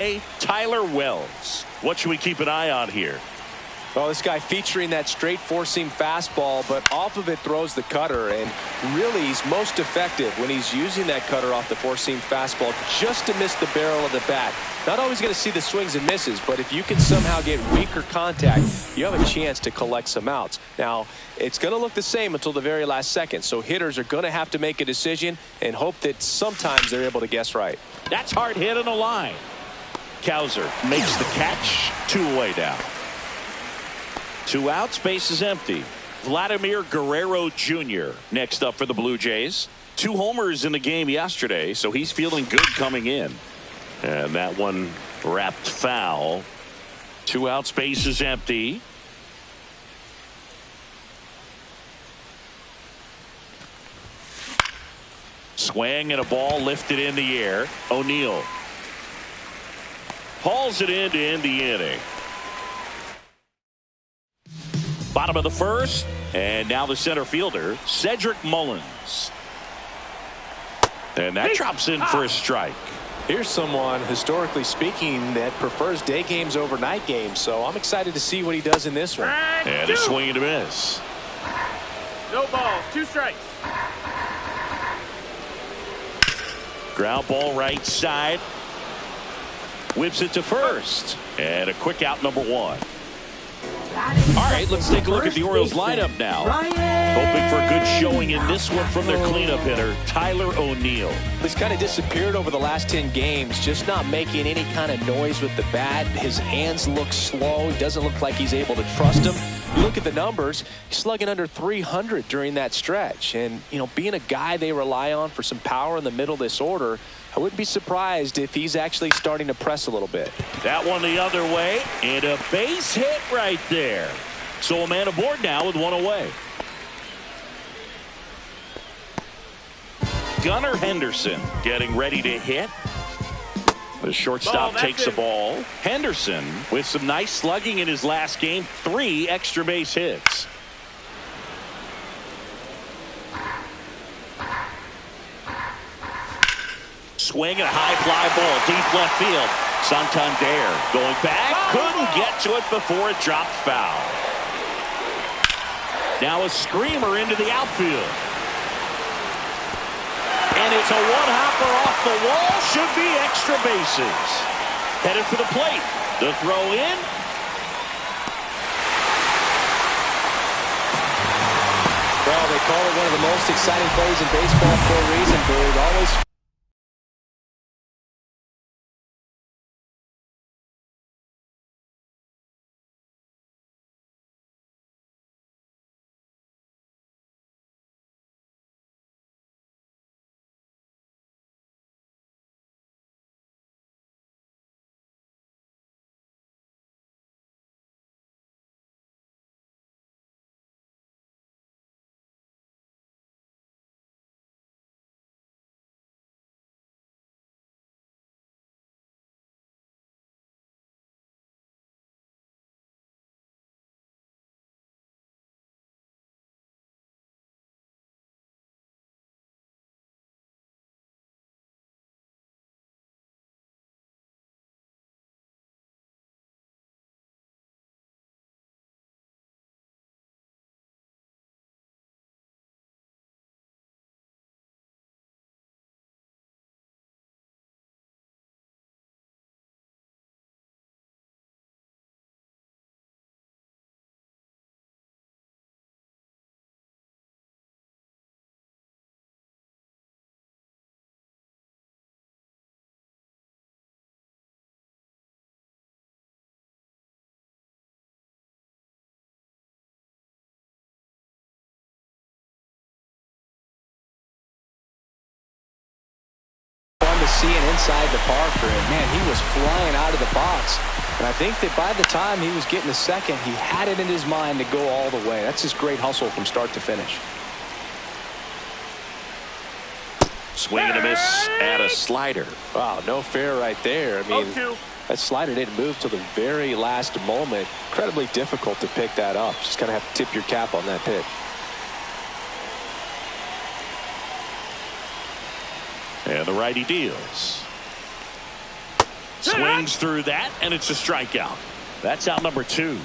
Hey, Tyler Wells. What should we keep an eye on here? Well, this guy featuring that straight four-seam fastball, but off of it throws the cutter, and really he's most effective when he's using that cutter off the four-seam fastball just to miss the barrel of the bat. Not always going to see the swings and misses, but if you can somehow get weaker contact, you have a chance to collect some outs. Now, it's going to look the same until the very last second, so hitters are going to have to make a decision and hope that sometimes they're able to guess right. That's hard hit on the line. Cowser makes the catch, 2 away now. 2 outs, base is empty. Vladimir Guerrero Jr. next up for the Blue Jays. 2 homers in the game yesterday, so he's feeling good coming in. And that one wrapped foul. 2 outs, base is empty. Swing and a ball lifted in the air. O'Neill hauls it in to end the inning. Bottom of the first, and now the center fielder, Cedric Mullins. And that drops in for a strike. Here's someone, historically speaking, that prefers day games over night games, so I'm excited to see what he does in this one. And a swing and a miss. No balls, 2 strikes. Ground ball right side. Whips it to first. And a quick out, number 1. All right, let's take a look at the Orioles lineup now. Hoping for a good showing in this one from their cleanup hitter, Tyler O'Neill. He's kind of disappeared over the last 10 games, just not making any kind of noise with the bat. His hands look slow. He doesn't look like he's able to trust him. You look at the numbers, he's slugging under 300 during that stretch. And, you know, being a guy they rely on for some power in the middle of this order, I wouldn't be surprised if he's actually starting to press a little bit. That one the other way, and a base hit right there. So a man aboard now with 1 away. Gunnar Henderson getting ready to hit. The shortstop takes the ball. Henderson with some nice slugging in his last game. 3 extra base hits. Swing and a high fly ball deep left field. Santander going back. Couldn't get to it before it dropped foul. Now a screamer into the outfield. And it's a one-hopper off the wall. Should be extra bases. Headed for the plate. The throw in. Well, they call it one of the most exciting plays in baseball for a reason, Bird. Always. Seeing inside the Parker, and man, he was flying out of the box, and I think that by the time he was getting the second, he had it in his mind to go all the way. That's just great hustle from start to finish. Swing and a miss at a slider. Wow, no fair right there. I mean, that slider didn't move till the very last moment. Incredibly difficult to pick that up. Just kind of have to tip your cap on that pitch. And the righty deals. Swings through that, and it's a strikeout. That's out number 2.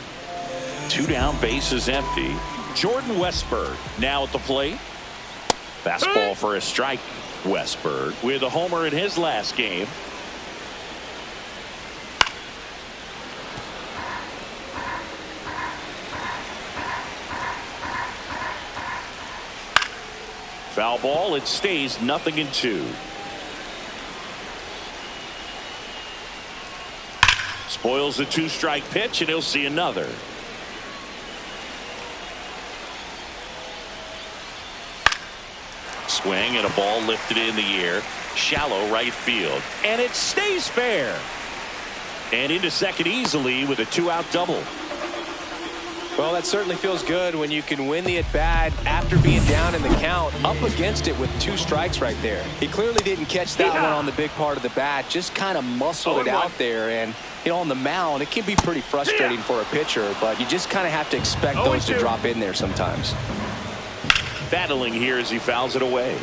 2 down, bases empty. Jordan Westberg now at the plate. Fastball for a strike. Westberg with a homer in his last game. Foul ball. It stays 0-2. Spoils the 2-strike pitch, and he'll see another. Swing and a ball lifted in the air. Shallow right field. And it stays fair. And into second easily with a 2-out double. Well, that certainly feels good when you can win the at-bat after being down in the count, up against it with 2 strikes right there. He clearly didn't catch that one on the big part of the bat, just kind of muscled it out there. And, you know, on the mound, it can be pretty frustrating for a pitcher, but you just kind of have to expect those to drop in there sometimes. Battling here as he fouls it away.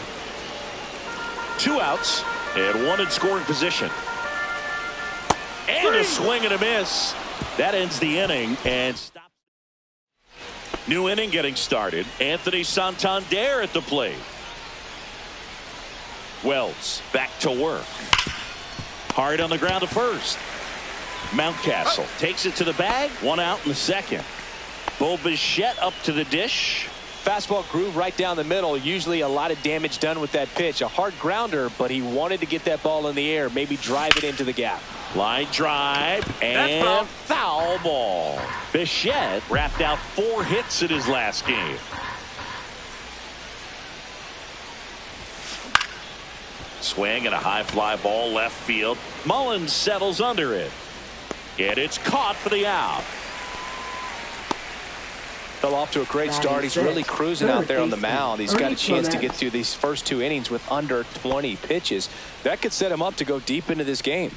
2 outs and 1 in scoring position. And a swing and a miss. That ends the inning and stops. New inning getting started. Anthony Santander at the plate. Wells back to work. Hard on the ground to first. Mountcastle takes it to the bag. 1 out in the second. Bo Bichette up to the dish. Fastball groove right down the middle. Usually a lot of damage done with that pitch. A hard grounder, but he wanted to get that ball in the air, maybe drive it into the gap. Line drive and foul ball. Bichette wrapped out 4 hits in his last game. Swing and a high fly ball left field. Mullins settles under it. And it's caught for the out. Fell off to a great start. He's really cruising out there on the mound. He's got a chance to get through these first 2 innings with under 20 pitches. That could set him up to go deep into this game.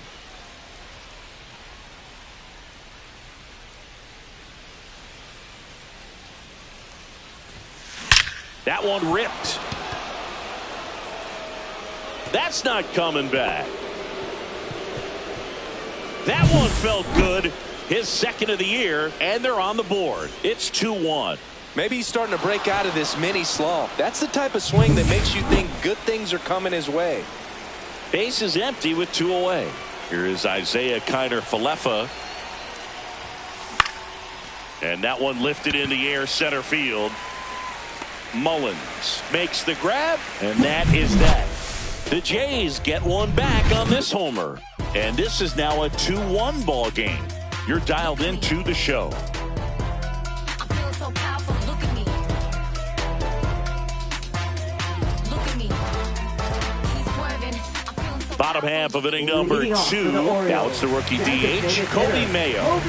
That one ripped. That's not coming back. That one felt good. His second of the year, and they're on the board. It's 2-1. Maybe he's starting to break out of this mini slump. That's the type of swing that makes you think good things are coming his way. Base is empty with 2 away. Here is Isaiah Kiner-Falefa. And that one lifted in the air center field. Mullins makes the grab, and that is that. The Jays get one back on this homer. And this is now a 2-1 ball game. You're dialed into the show. Bottom half of inning number 2. Now it's the rookie DH, Cody Mayo.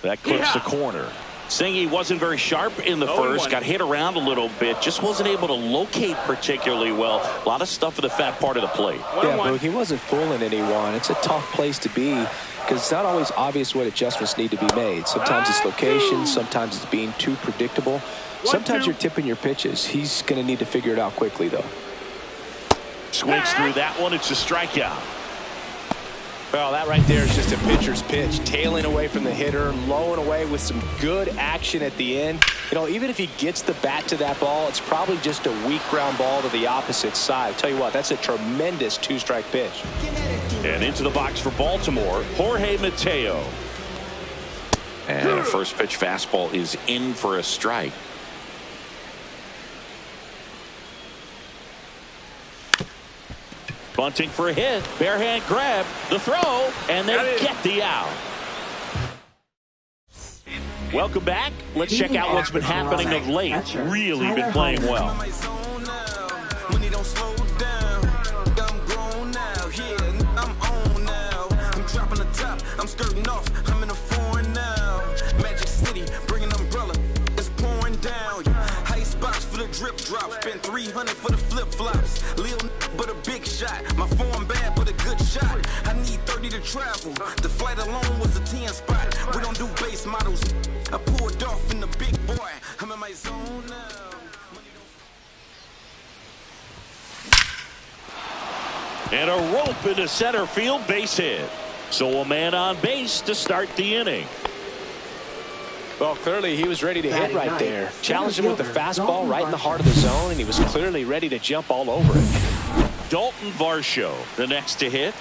That clips the corner. Singy wasn't very sharp in the first, got hit around a little bit, just wasn't able to locate particularly well. A lot of stuff for the fat part of the plate. Yeah, Boog, he wasn't fooling anyone. It's a tough place to be because it's not always obvious what adjustments need to be made. Sometimes it's location, sometimes it's being too predictable. Sometimes you're tipping your pitches. He's going to need to figure it out quickly, though. Swings through that one. It's a strikeout. Well, that right there is just a pitcher's pitch, tailing away from the hitter, lowing away with some good action at the end. You know, even if he gets the bat to that ball, it's probably just a weak ground ball to the opposite side. Tell you what, that's a tremendous 2-strike pitch. And into the box for Baltimore, Jorge Mateo. And a first pitch fastball is in for a strike. Bunting for a hit. Bare hand grab. The throw. And they get the out. Welcome back. Let's check out what's been happening of late. Really been playing well. I'm skirting off. I'm in a foreign now. Magic City, bring an umbrella. It's pouring down. High spots for the drip drop. Spent 300 for the flip flops. Little but a big shot. My form bad but a good shot. I need 30 to travel. The flight alone was a 10 spot. We don't do base models. I pulled off in the big boy. I'm in my zone now. And a rope into center field, base hit. So a man on base to start the inning. Well, clearly he was ready to hit right there. Challenged him with the fastball right in the heart of the zone, and he was clearly ready to jump all over it. Dalton Varsho, the next to hit.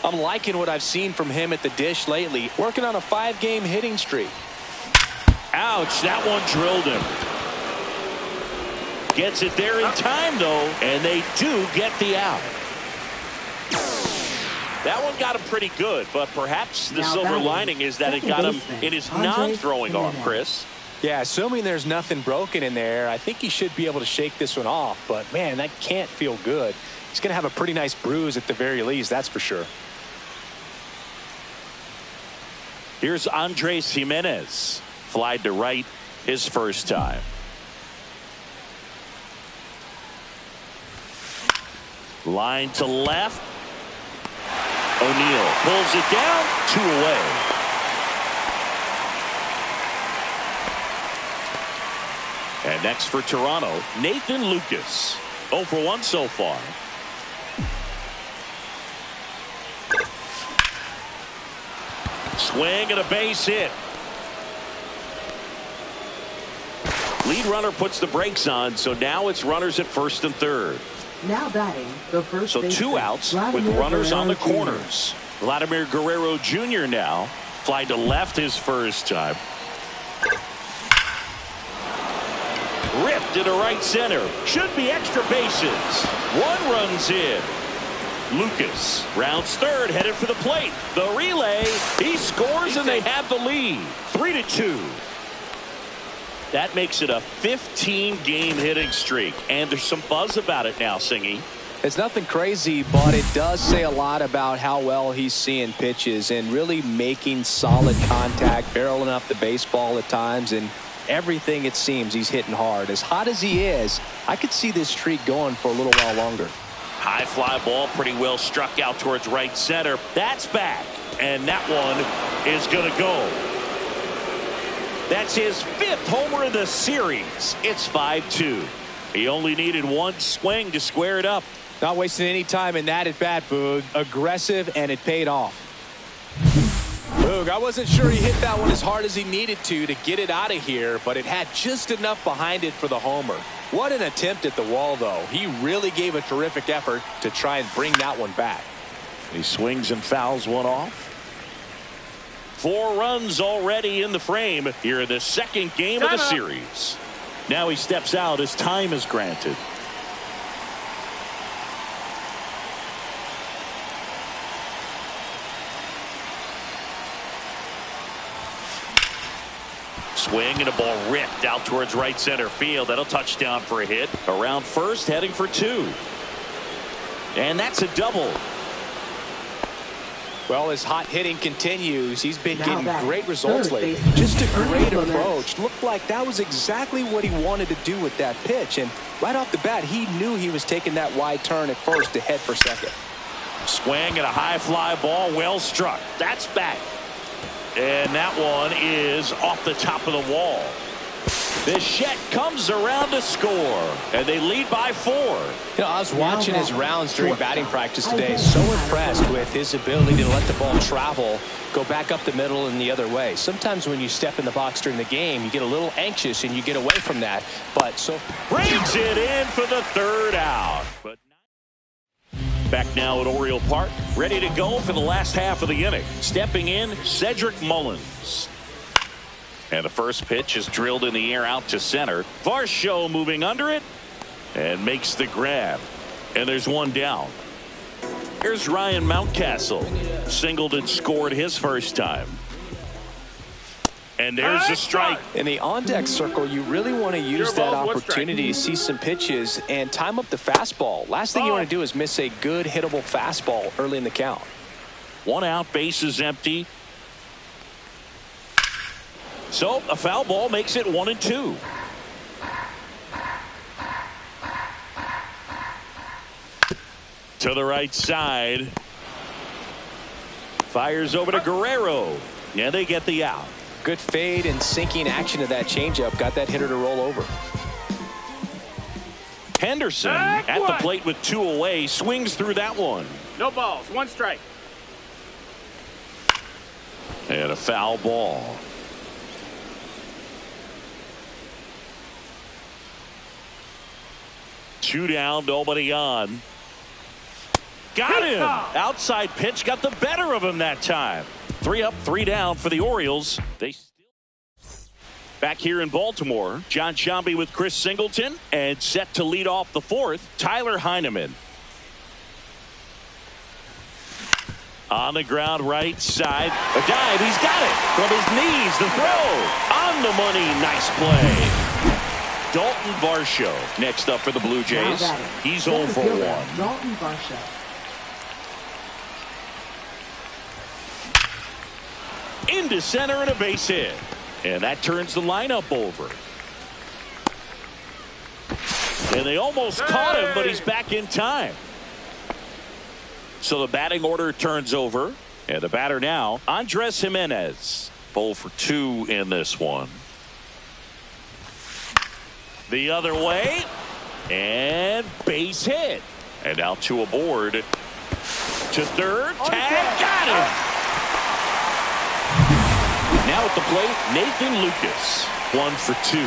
I'm liking what I've seen from him at the dish lately, working on a 5-game hitting streak. Ouch, that one drilled him. Gets it there in time, though, and they do get the out. That one got him pretty good, but perhaps the silver lining is that it got him in his non-throwing arm, Chris. Yeah, assuming there's nothing broken in there, I think he should be able to shake this one off. But, man, that can't feel good. He's going to have a pretty nice bruise at the very least, that's for sure. Here's Andres Jimenez. Flied to right his first time. Line to left. O'Neill pulls it down, 2 away. And next for Toronto, Nathan Lucas. 0 for 1 so far. Swing and a base hit. Lead runner puts the brakes on, so now it's runners at first and third. Now batting the first. So 2 outs with runners on the corners. Vladimir Guerrero Jr. now fly to left his first time. Ripped into right center. Should be extra bases. 1 runs in. Lucas rounds third, headed for the plate. The relay. He scores and they have the lead. 3-2. That makes it a 15-game hitting streak, and there's some buzz about it now, Singy. It's nothing crazy, but it does say a lot about how well he's seeing pitches and really making solid contact, barreling up the baseball at times, and everything it seems he's hitting hard. As hot as he is, I could see this streak going for a little while longer. High fly ball, pretty well struck out towards right center. That's back, and that one is going to go. That's his 5th homer of the series. It's 5-2. He only needed 1 swing to square it up. Not wasting any time in that at bat, Boog. Aggressive, and it paid off. Boog, I wasn't sure he hit that one as hard as he needed to get it out of here, but it had just enough behind it for the homer. What an attempt at the wall, though. He really gave a terrific effort to try and bring that one back. He swings and fouls one off. 4 runs already in the frame here in the 2nd game of the series. Now he steps out as time is granted. Swing and a ball ripped out towards right center field. That'll touch down for a hit. Around first, heading for 2. And that's a double. Well, as hot hitting continues, he's been getting great results lately. Just a great approach. Looked like that was exactly what he wanted to do with that pitch. And right off the bat, he knew he was taking that wide turn at first to head for second. Swing and a high fly ball, well struck. That's back. And that one is off the top of the wall. Bichette comes around to score, and they lead by 4. You know, I was watching his rounds during batting practice today. So impressed with his ability to let the ball travel, go back up the middle and the other way. Sometimes when you step in the box during the game, you get a little anxious and you get away from that. But so brings it in for the 3rd out. But back now at Oriole Park, ready to go for the last half of the inning. Stepping in, Cedric Mullins. And the first pitch is drilled in the air out to center. Varsho moving under it and makes the grab. And there's 1 down. Here's Ryan Mountcastle. Singled and scored his first time. And there's the strike. In the on-deck circle, you really want to use that opportunity to see some pitches and time up the fastball. Last thing you want to do is miss a good hittable fastball early in the count. 1 out, base is empty. So a foul ball makes it 1-2. To the right side. Fires over to Guerrero. Yeah, they get the out. Good fade and sinking action of that changeup got that hitter to roll over. Henderson Back at the one. plate with 2 away, swings through that one. No balls. 1 strike. And a foul ball. Two down, nobody on. Got him. Outside pitch got the better of him that time. 3 up, 3 down for the Orioles. Back here in Baltimore, John Sciambi with Chris Singleton, and set to lead off the 4th, Tyler Heineman. On the ground, right side, a dive, he's got it from his knees, the throw, on the money, nice play. Dalton Varsho next up for the Blue Jays. He's 0 for 1. Dalton Varsho. Into center and a base hit. And that turns the lineup over. And they almost caught him, but he's back in time. So the batting order turns over. And the batter now, Andres Jimenez. 0 for 2 in this one. The other way. And base hit. And now 2 aboard. To third. Tag. Got him. Now at the plate, Nathan Lucas. 1 for 2.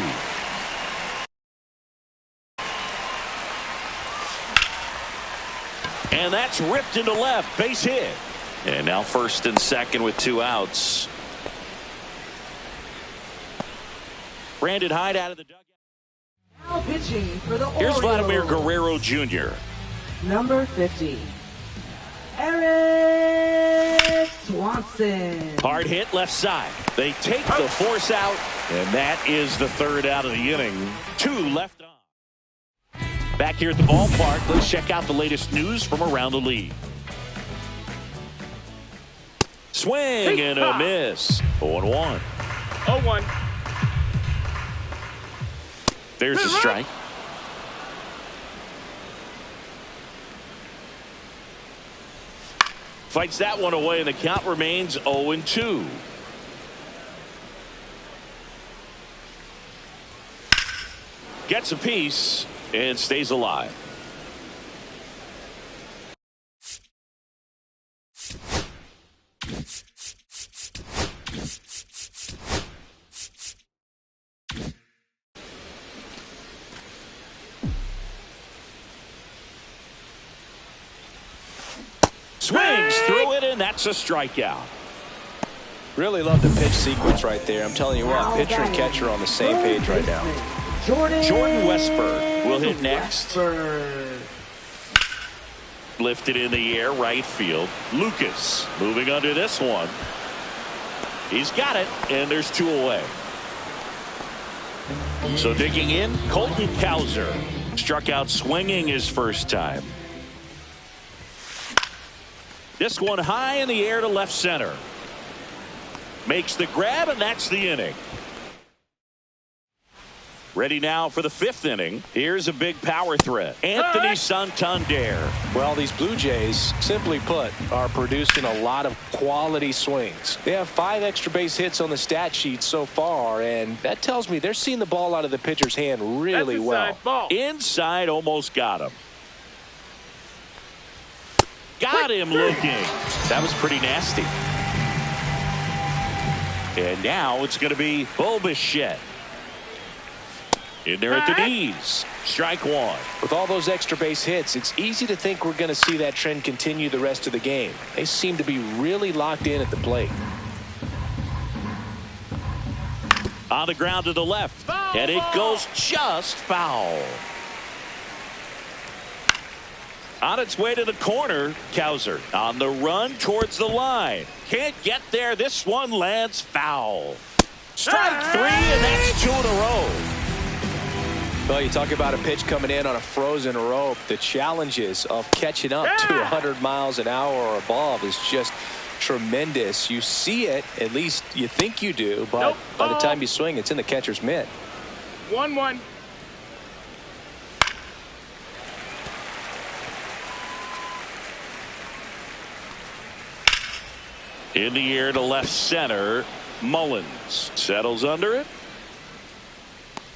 And that's ripped into left. Base hit. And now first and second with 2 outs. Brandon Hyde out of the dugout. Now pitching for the Here's Orioles. Vladimir Guerrero Jr. Number 50. Eric Swanson. Hard hit left side. They take the force out, and that is the 3rd out of the inning. 2 left on. Back here at the ballpark, let's check out the latest news from around the league. Swing and a miss. 0-1. 0-1. There's a strike. Fights that one away, and the count remains 0-2. Gets a piece and stays alive. Swings through it, and that's a strikeout. Really love the pitch sequence right there. I'm telling you what, pitcher and catcher on the same page right now. Jordan Westburg will hit next. Westburg. Lifted in the air, right field. Lucas moving under this one. He's got it, and there's 2 away. So digging in, Colton Cowser. Struck out swinging his first time. This one high in the air to left center. Makes the grab, and that's the inning. Ready now for the 5th inning. Here's a big power threat. Anthony Santander. Well, these Blue Jays, simply put, are producing a lot of quality swings. They have 5 extra base hits on the stat sheet so far, and that tells me they're seeing the ball out of the pitcher's hand really well. Ball. Inside, almost got him. Got him looking. That was pretty nasty. And now it's going to be Bichette. In there at the knees. Strike 1. With all those extra base hits, it's easy to think we're going to see that trend continue the rest of the game. They seem to be really locked in at the plate. On the ground to the left. And it goes just foul. On its way to the corner, Cowser on the run towards the line. Can't get there. This one lands foul. Strike 3, and that's 2 in a row. Well, you talk about a pitch coming in on a frozen rope. The challenges of catching up to 100 miles an hour or above is just tremendous. You see it, at least you think you do, but by the time you swing, it's in the catcher's mitt. 1-1. In the air to left center. Mullins settles under it.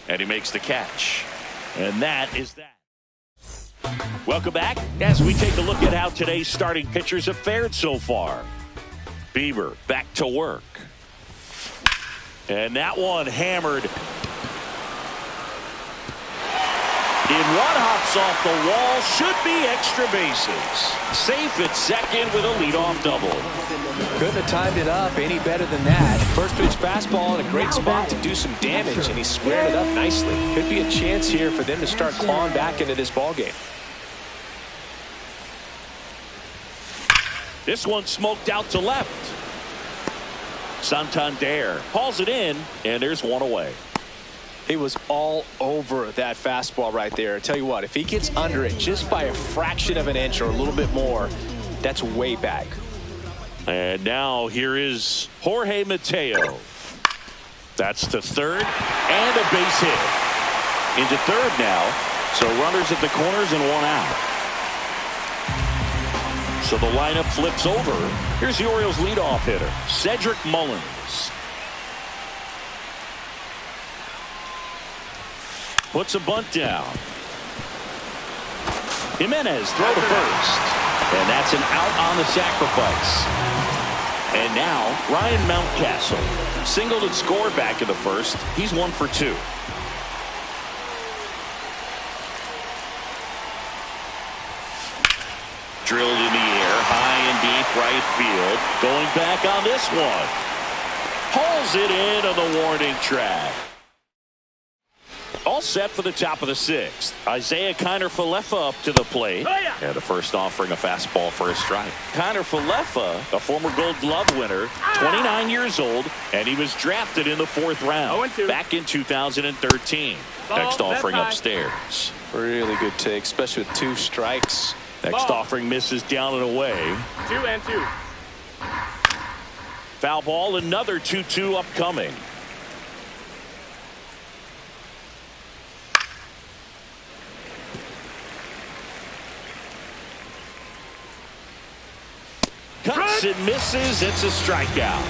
And he makes the catch. And that is that. Welcome back as we take a look at how today's starting pitchers have fared so far. Bieber back to work. And that one hammered. In one hops off the wall, should be extra bases. Safe at second with a leadoff double. Couldn't have timed it up any better than that. First pitch fastball in a great spot to do some damage, and he squared it up nicely. Could be a chance here for them to start clawing back into this ballgame. This one smoked out to left. Santander hauls it in, and there's one away. He was all over that fastball right there. I tell you what, if he gets under it just by a fraction of an inch or a little bit more, that's way back. And now here is Jorge Mateo. That's to third, and a base hit. Into third now, so runners at the corners and one out. So the lineup flips over. Here's the Orioles leadoff hitter, Cedric Mullins. Puts a bunt down. Jimenez throw to first. And that's an out on the sacrifice. And now Ryan Mountcastle singled and scored back in the first. He's 1 for 2. Drilled in the air, high and deep right field. Going back on this one. Hauls it in on the warning track. All set for the top of the 6th. Isaiah Kiner-Falefa up to the plate. Oh, yeah. And the first offering a fastball for a strike. Kiner-Falefa, a former Gold Glove winner, 29 years old, and he was drafted in the 4th round 0-2. back in 2013. Ball, Next offering that's high. upstairs. Really good take, especially with 2 strikes. Next Ball. offering misses down and away. 2-2. Foul ball, another 2-2 upcoming. Cuts and misses. It's a strikeout.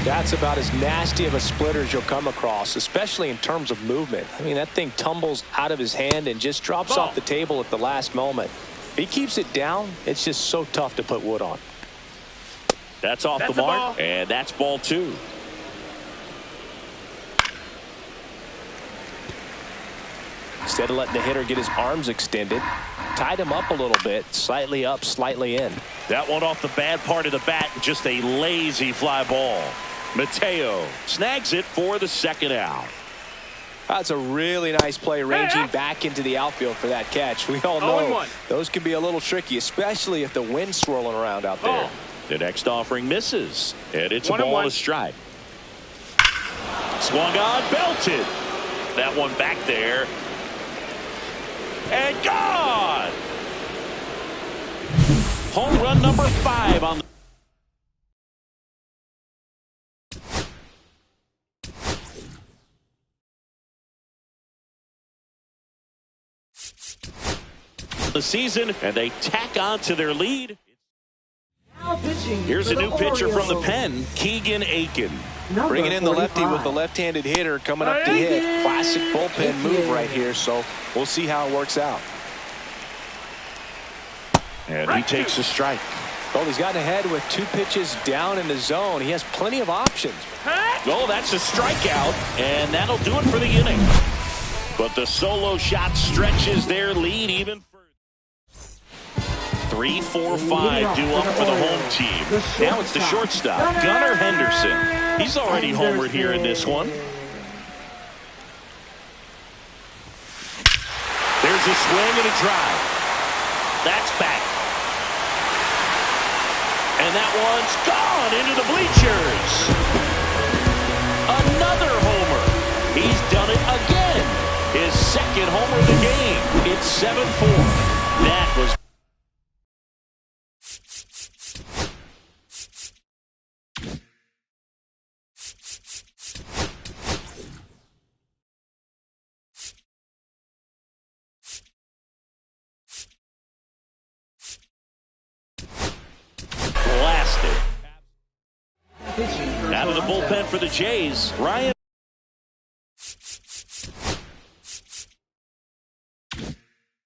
That's about as nasty of a splitter as you'll come across, especially in terms of movement. I mean, that thing tumbles out of his hand and just drops Ball. off the table at the last moment. If he keeps it down, it's just so tough to put wood on. That's off That's the a mark, ball. and that's ball 2. Instead of letting the hitter get his arms extended, tied him up a little bit, slightly up, slightly in. That one off the bad part of the bat, just a lazy fly ball. Mateo snags it for the second out. That's a really nice play, ranging back into the outfield for that catch. We all know 0-1. those can be a little tricky, especially if the wind's swirling around out there. Ball. The next offering misses, and it's a 1-1. ball and a strike. Swung on, belted. That one back there. And gone! Home run number 5 on the season, and they tack on to their lead. Now pitching Here's for a new pitcher from the Orioles, pen, Keegan Aiken. number Bringing in the lefty 45. with the left-handed hitter coming up to hit. Classic bullpen move right here, so we'll see how it works out. And he takes a strike. Well, he's gotten ahead with 2 pitches down in the zone. He has plenty of options. Oh, that's a strikeout, and that'll do it for the inning. But the solo shot stretches their lead even further. 3, 4, 5 due up for the home team. Now it's the shortstop, Gunnar Henderson. He's already homered here in this one. There's a swing and a drive. That's back. And that one's gone into the bleachers. Another homer. He's done it again. His second homer of the game. It's 7-4. That was blasted. Out of the bullpen for the Jays, Ryan.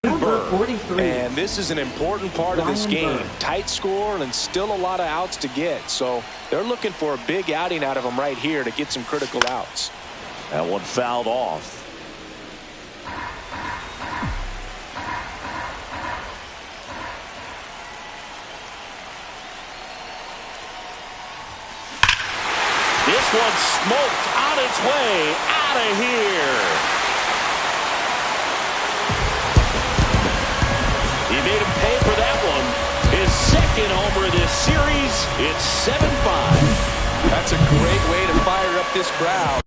Number 45. 3. And this is an important part of this Ryan game. Burr. Tight score and still a lot of outs to get. So they're looking for a big outing out of him right here to get some critical outs. That one fouled off. This one smoked on its way out of here. He made him pay for that one. His second homer of this series. It's 7-5. That's a great way to fire up this crowd.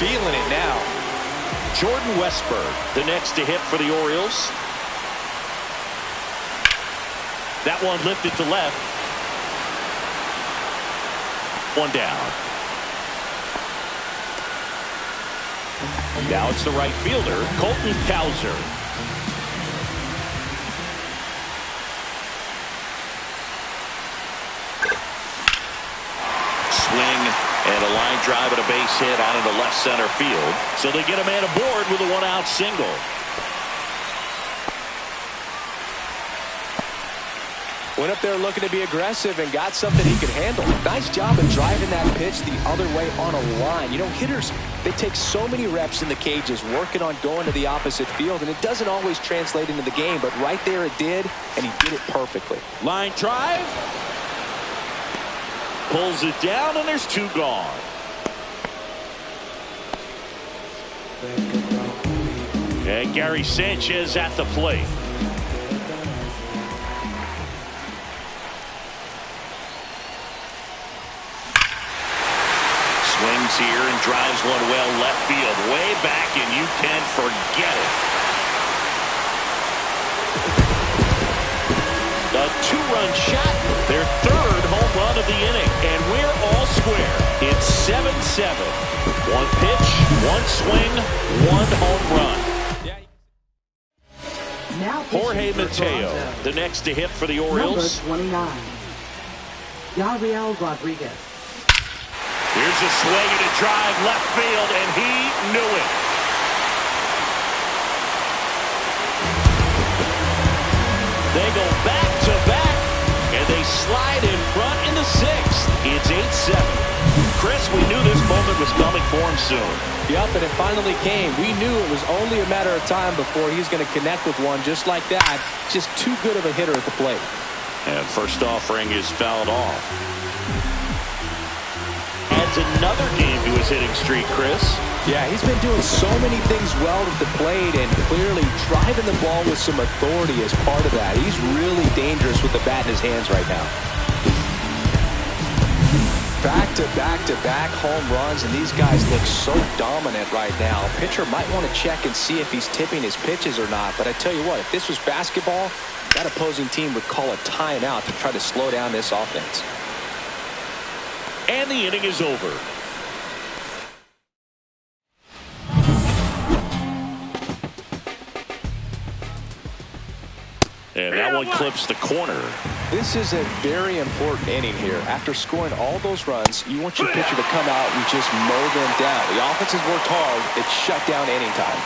feeling it now. Jordan Westburg, the next to hit for the Orioles. That one lifted to left. One down. Now it's the right fielder, Colton Cowser. Swing and a line drive and a base hit out into left center field. So they get a man aboard with a one-out single. Went up there looking to be aggressive and got something he could handle. Nice job of driving that pitch the other way on a line. You know, hitters, they take so many reps in the cages working on going to the opposite field, and it doesn't always translate into the game, but right there it did, and he did it perfectly. Line drive. Pulls it down, and there's two gone. And Gary Sanchez at the plate. Swings here and drives one well left field, way back, and you can forget it. A two-run shot, their third home run of the inning, and we're all square. It's 7-7. One pitch, one swing, one home run. Now Jorge Mateo, the next to hit for the Orioles. Number 29, Gabriel Rodriguez. Here's a swing and a drive left field, and he knew it. They go back to back, and they slide in front in the sixth. It's 8-7. Chris, we knew this moment was coming for him soon. Yep, and it finally came. We knew it was only a matter of time before he's going to connect with one just like that. Just too good of a hitter at the plate. And first offering is fouled off. Adds another game to his hitting streak, Chris. Yeah, he's been doing so many things well at the plate, and clearly driving the ball with some authority is part of that. He's really dangerous with the bat in his hands right now. Back-to-back-to-back home runs, and these guys look so dominant right now. Pitcher might want to check and see if he's tipping his pitches or not, but I tell you what, if this was basketball, that opposing team would call a timeout to try to slow down this offense. And the inning is over. And that one clips the corner. This is a very important inning here. After scoring all those runs, you want your pitcher to come out and just mow them down. The offense has worked hard. It's shut down inning time.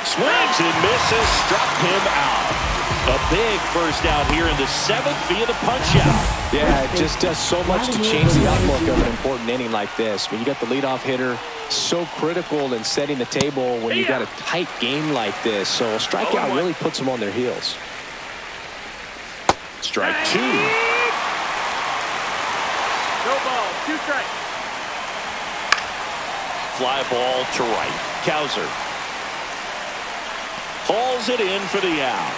Swings and misses, struck him out. A big first out here in the seventh via the punch-out. Yeah, it just does so much to change the outlook of an important inning like this. When you got the leadoff hitter, so critical in setting the table when you got a tight game like this. So a strikeout really puts them on their heels. Strike two. No ball, 2 strikes. Fly ball to right. Cowser hauls it in for the out.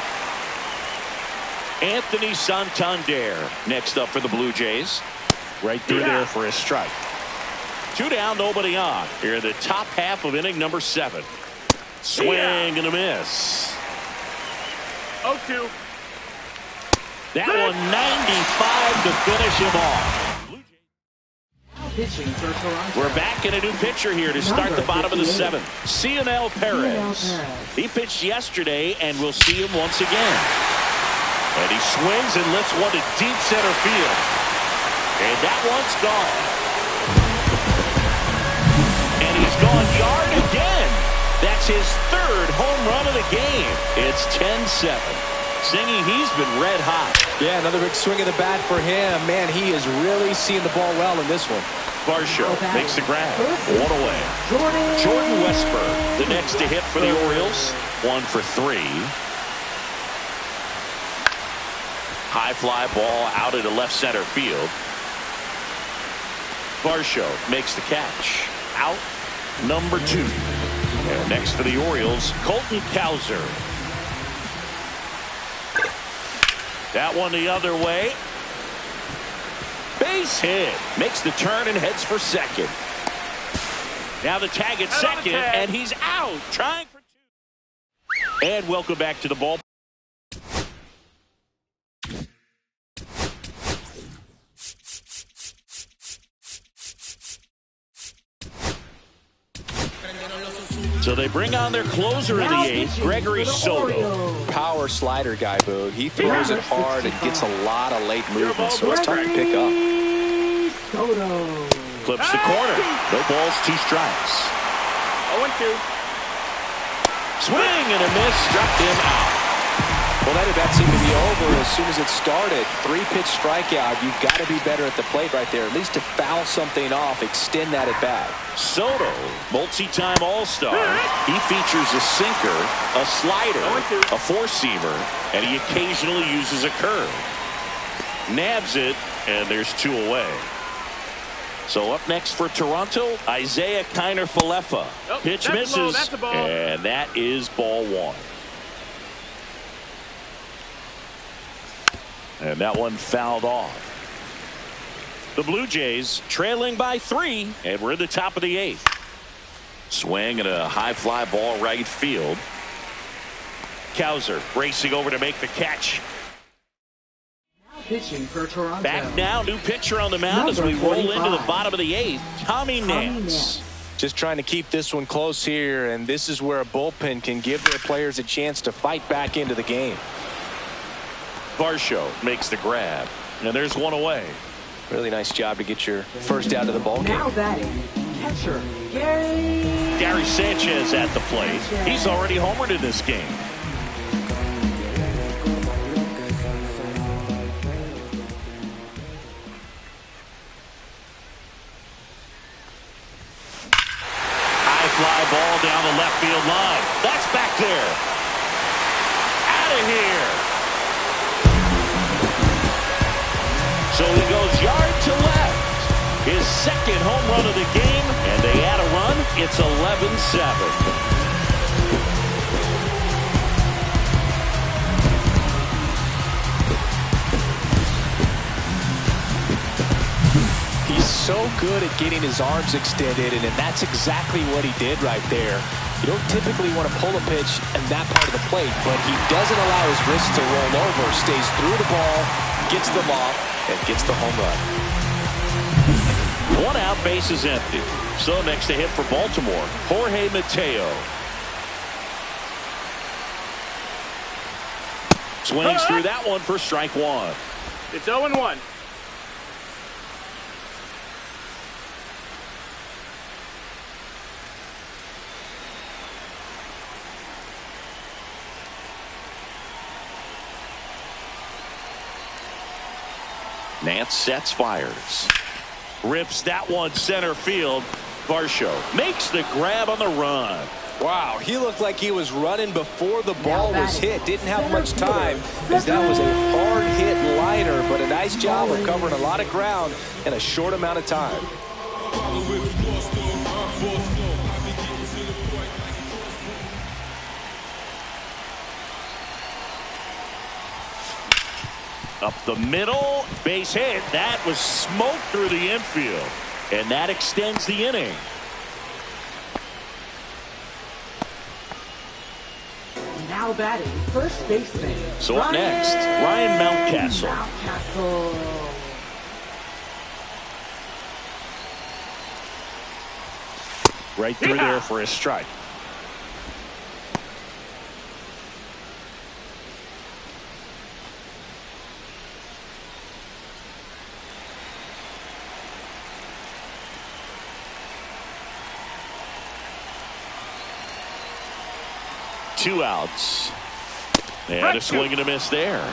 Anthony Santander next up for the Blue Jays. Right through there for a strike. 2 down, nobody on. Here in the top half of inning number 7. Swing and a miss. 0-2. That one 95 to finish him off. Now pitching for Toronto. We're back in a new pitcher here to start the bottom of the 7th. Cionel Perez. He pitched yesterday, and we'll see him once again. And he swings and lifts one to deep center field. And that one's gone. And he's gone yard again. That's his 3rd home run of the game. It's 10-7. Singing, he's been red hot. Yeah, another big swing of the bat for him. Man, he is really seeing the ball well in this one. Varsho makes the grab. 1 away. Jordan Westburg, the next to hit for the Orioles. 1 for 3. High fly ball out into left center field. Varsho makes the catch. Out number 2. And next for the Orioles, Colton Cowser. That one the other way. Base hit. Makes the turn and heads for second. Now the tag at second, and he's out. Trying for two. And welcome back to the ball. So they bring on their closer in the eighth, Gregory Soto. Power slider guy, Boog. He throws it hard and gets a lot of late movement, so it's tough to pick up. Clips the corner. No balls, 2 strikes. 0-2. Swing and a miss. Struck him out. Well, that at-bat seemed to be over as soon as it started. 3-pitch strikeout. You've got to be better at the plate right there, at least to foul something off, extend that at-bat. Soto, multi-time All-Star. He features a sinker, a slider, a four-seamer, and he occasionally uses a curve. Nabs it, and there's 2 away. So up next for Toronto, Isaiah Kiner-Falefa. Oh, Pitch Low, misses, that's a ball. and that is ball 1. And that one fouled off. The Blue Jays trailing by 3, and we're in the top of the 8th. Swing and a high fly ball right field. Cowser racing over to make the catch. Now pitching for Toronto. Back now, new pitcher on the mound as we roll into the bottom of the 8th. Tommy Nance. Just trying to keep this one close here, and this is where a bullpen can give their players a chance to fight back into the game. Varsho makes the grab, and there's 1 away. Really nice job to get your first out of the ball game. Now batting, catcher Gary Sanchez at the plate. He's already homered in this game. High fly ball down the left field line. That's back there. Out of here. So he goes yard to left. His second home run of the game, and they add a run. It's 11-7. He's so good at getting his arms extended, and that's exactly what he did right there. You don't typically want to pull a pitch in that part of the plate, but he doesn't allow his wrists to roll over, stays through the ball, gets them off, and gets the home run. 1 out, base is empty. So next to hit for Baltimore, Jorge Mateo. Swings through that one for strike 1. It's 0-1. Nance sets, fires. Rips that one center field. Varsho makes the grab on the run. Wow, he looked like he was running before the ball was hit. Didn't have much time, as that was a hard hit liner, but a nice job of covering a lot of ground in a short amount of time. Up the middle, base hit. That was smoked through the infield, and that extends the inning. Now batting, first baseman. So up next, Ryan Mountcastle. Right through there for a strike. Two outs. And a swing and a miss there.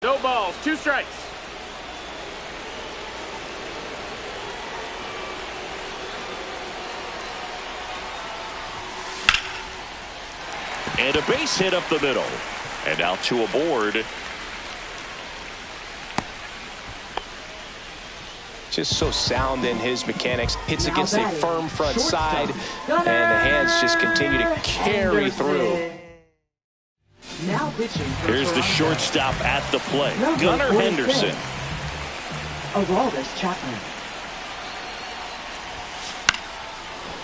No balls, 2 strikes. And a base hit up the middle. And now 2 aboard. Just so sound in his mechanics. Hits Now against a batting, firm front shortstop, side, and the Gunnar hands just continue to carry through. Now pitching for Here's the Toronto. shortstop at the plate. Number Gunnar 46, Henderson. Aroldis Chapman.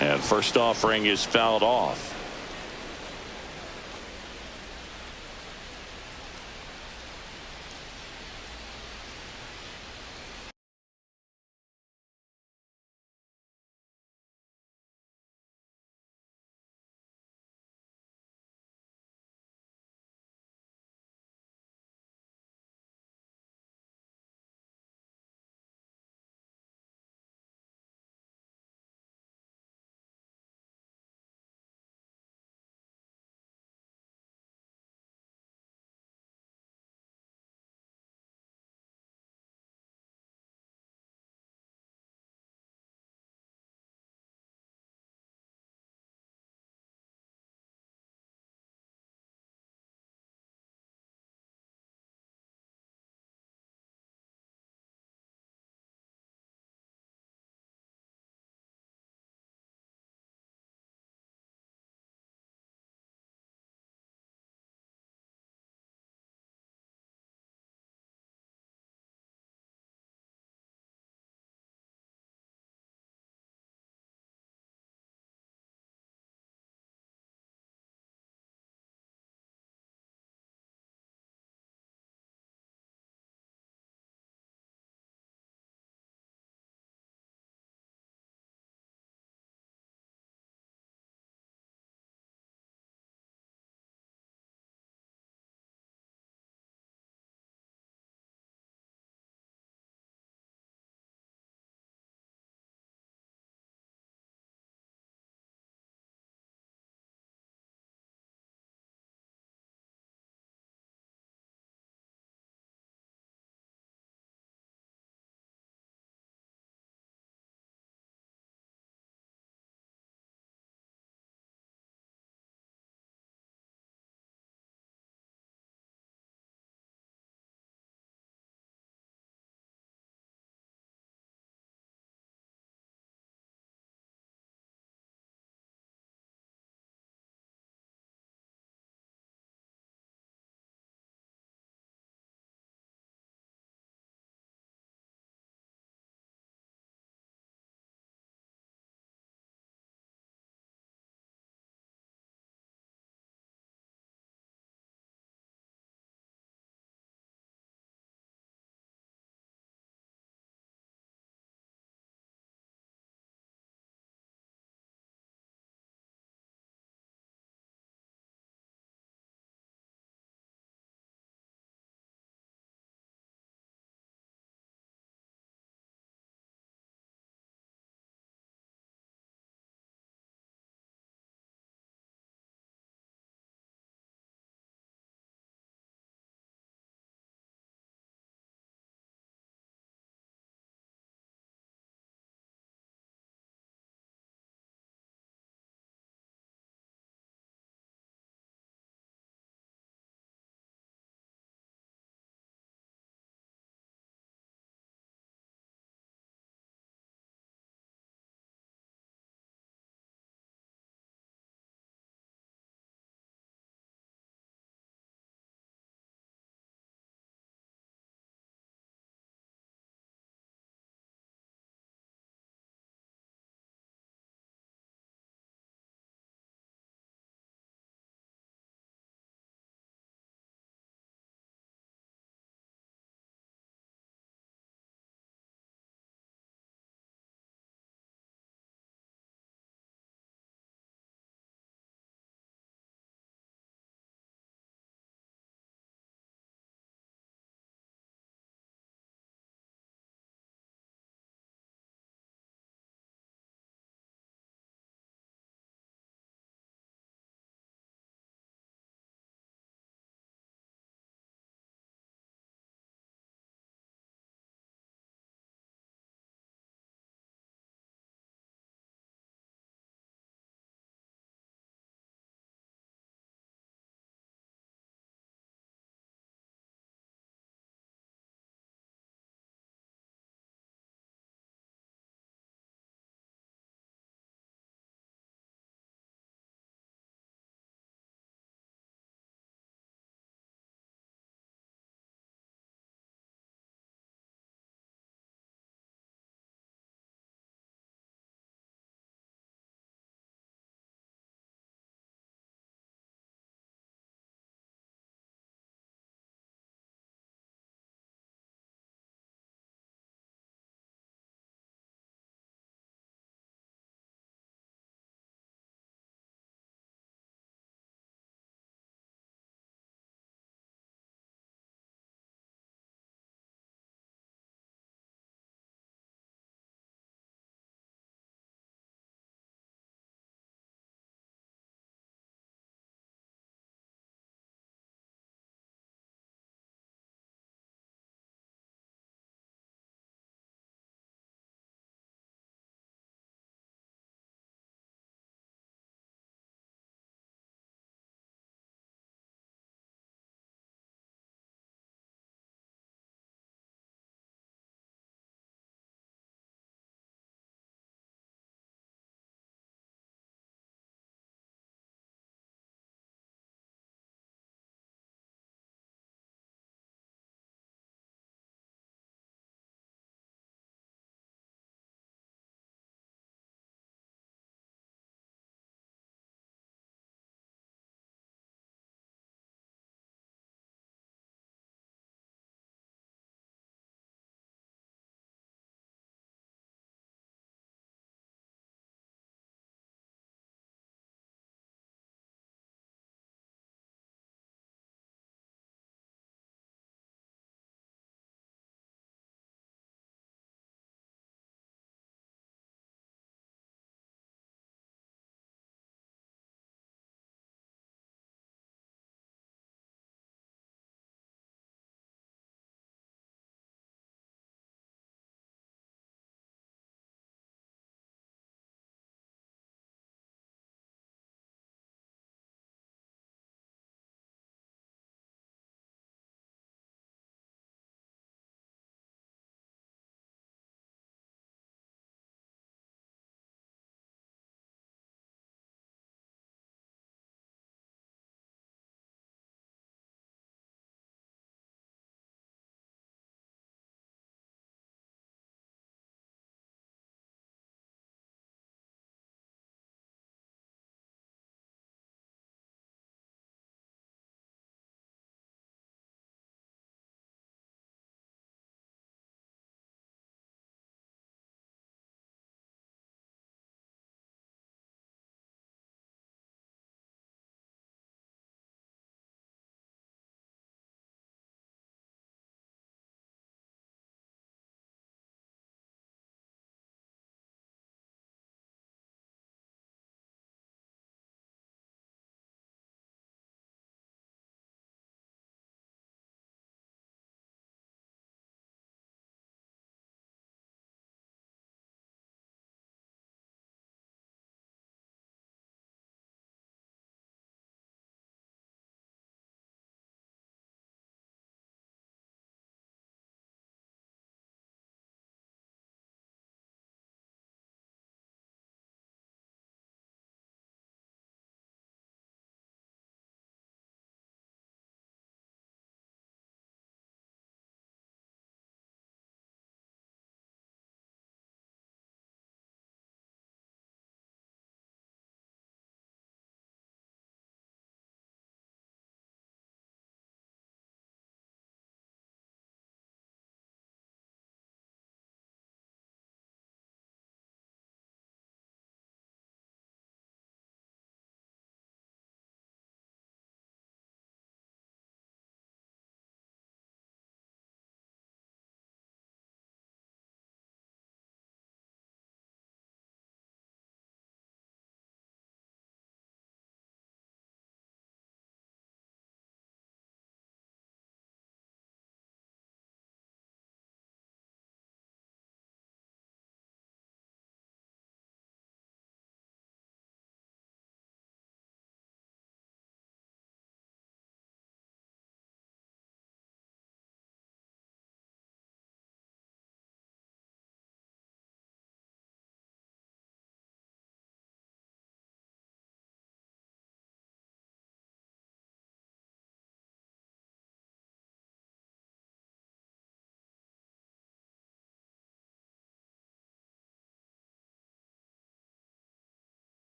And first offering is fouled off.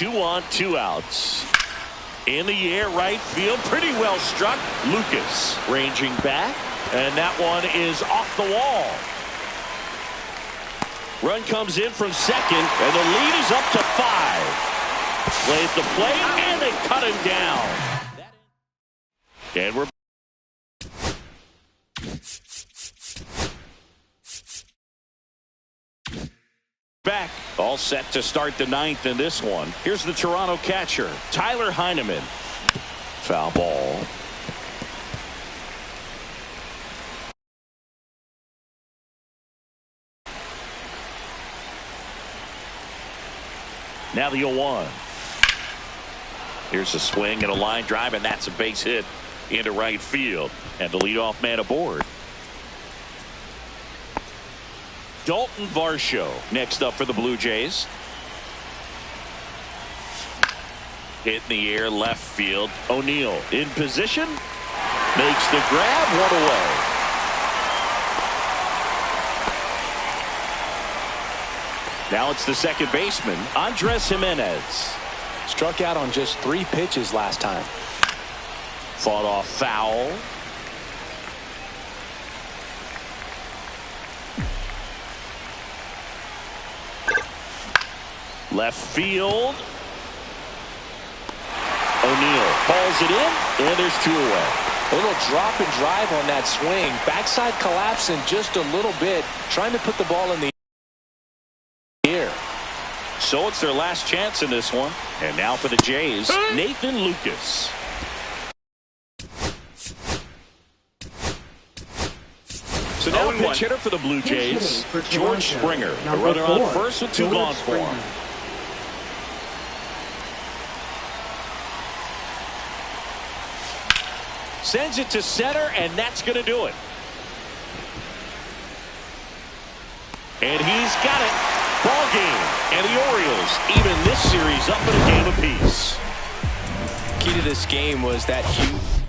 2 on, 2 outs. In the air, right field, pretty well struck. Lucas ranging back, and that one is off the wall. Run comes in from second, and the lead is up to 5. Play at the plate, and they cut him down. And we're back. All set to start the 9th in this one. Here's the Toronto catcher, Tyler Heineman. Foul ball. Now the 0-1. Here's a swing and a line drive, and that's a base hit into right field. And the leadoff man aboard. Dalton Varsho next up for the Blue Jays. Hit in the air, left field. O'Neill in position. Makes the grab, 1 away. Now it's the second baseman, Andres Jimenez. Struck out on just 3 pitches last time. Fought off foul. Left field. O'Neill hauls it in, and there's 2 away. A little drop and drive on that swing. Backside collapsing just a little bit, trying to put the ball in the air. So it's their last chance in this one. And now for the Jays, Nathan Lucas. So now pinch hitter for the Blue Jays, George Springer. A runner on first with 2 gone for him. Sends it to center, and that's going to do it. And he's got it. Ball game. And the Orioles even this series up in a game apiece. Key to this game was that huge